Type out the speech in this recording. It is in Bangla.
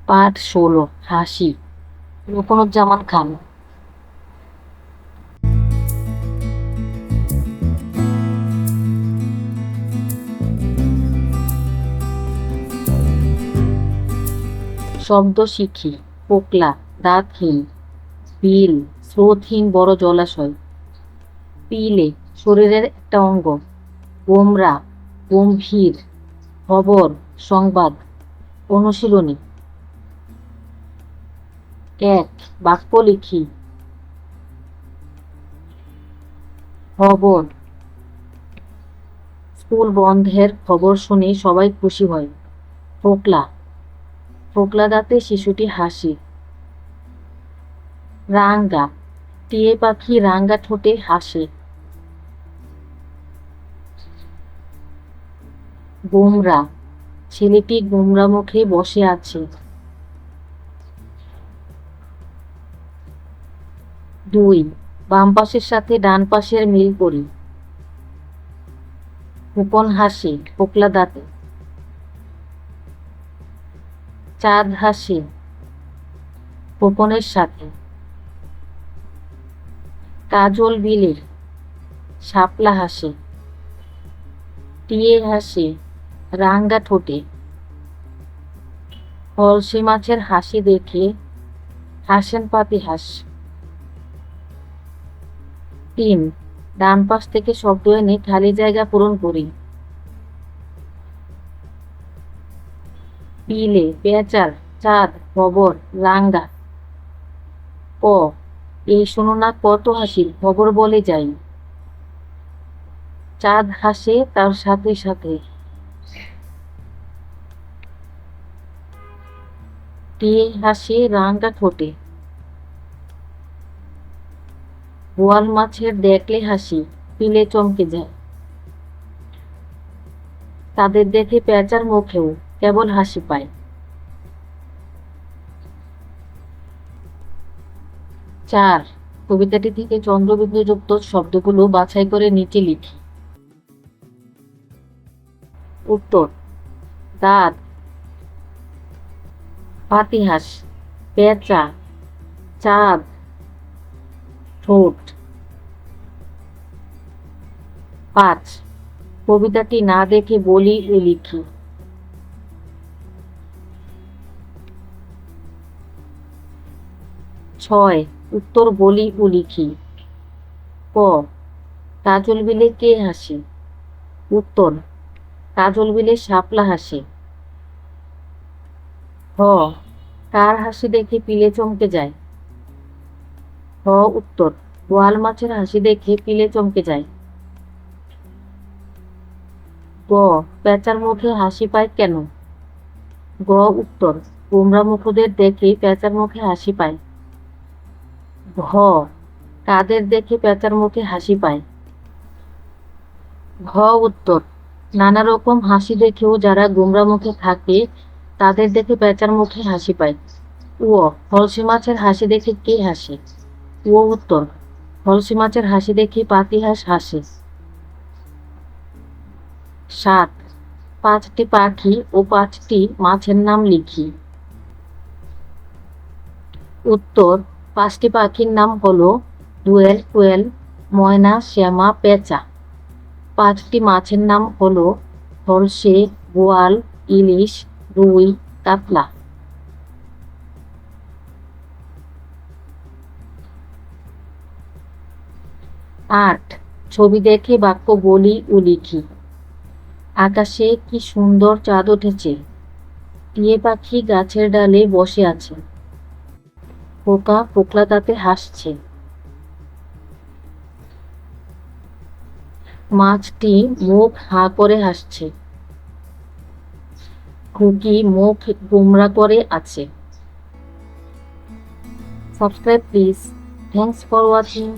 পাঠ ১৬ হাসি। রুকনুজ্জামান খান। শব্দ শিখি। পোকলা, দাঁতহীন। বিল, স্রোতহীন বড় জলাশয়। পিলে, শরীরের একটা অঙ্গ। গোমরা, গম্ভীর। খবর, সংবাদ। অনুশীলনী। ১ বাক্য লিখি। খবর। স্কুল বন্ধের খবর শুনে সবাই খুশি হয়। ফোকলা, ফোকলা দাঁতে শিশুটি হাসি। রাঙ্গা, টিয়ে পাখি রাঙ্গা ঠোঁটে হাসে। গোমরা, ছেলেটি গোমরা মুখে বসে আছে। ২ বাম পাশের সাথে ডান পাশের মিল করি। খোকন হাসে ফোকলা দাঁতে। চাঁদ হাসে খোকনের সাথে। কাজল বিলে, শাপলা হাসে। টিয়ে হাসে রাঙ্গা ঠোঁটে। কলসি মাছের হাসি দেখে হাসেন পাতিহাঁস। ৩ ডান পাশ থেকে শব্দ এনে খালি জায়গা পূরণ করি। পিলে, পেঁচার, চাঁদ, খবর, রাঙ্গা। ক এই শোনো না কত হাসি, খবর বলে যাই। চাঁদ হাসে তার সাথে সাথে। টিয়ে হাসে রাঙ্গা ঠোঁটে। বোয়াল মাছের দেখলে হাসি, পিলে চমকে যায়। তাদের দেখে পেঁচার মুখেও কেবল হাসি পায়। ৪ কবিতাটি থেকে চন্দ্রবিন্দুযুক্ত শব্দগুলো বাছাই করে নিচে লিখি। উত্তর: দাঁত, পাতিহাঁস, পেঁচা, চাঁদ, ঠোঁট। ৫ কবিতাটি না দেখে বলি ও লিখি। ৬ উত্তর বলি ও লিখি। ক কাজল বিলে কে হাসে? উত্তর: কাজল বিলে শাপলা হাসে। খ কার হাসি দেখে পিলে চমকে যায়? খ উত্তর: বোয়াল মাছের হাসি দেখে পিলে চমকে যায়। গ পেঁচার মুখে হাসি পায় কেন? গ উত্তর: গোমরা মুখদের দেখে পেঁচার মুখে হাসি পায়। ঘ কাদের দেখে পেঁচার মুখে হাসি পায়? ঘ উত্তর: নানা রকম হাসি দেখেও যারা গোমরা মুখে থাকে তাদের দেখে পেঁচার মুখে হাসি পায়। ও কলসি মাছের হাসি দেখে কে হাসে? ও উত্তর: কলসি মাছের হাসি দেখে পাতিহাঁস হাসে। ৭ ৫টি পাখি ও ৫টি মাছের নাম লিখি। উত্তর: ৫টি পাখির নাম হলো দোয়েল, কোয়েল, ময়না, শ্যামা, পেঁচা। ৫টি মাছের নাম হলো ফলসে, বোয়াল, ইলিশ, রুই, কাতলা। ৮ ছবি দেখে বাক্য বলি ও লিখি। আকাশে কি সুন্দর চাঁদ উঠেছে। টিয়ে পাখি গাছের ডালে বসে আছে। পোকা পোকলা দাঁতে হাসছে। মাছটি মুখ হাঁ করে হাসছে। খুকি মুখ গোমরা করে আছে। Subscribe please. Thanks for watching.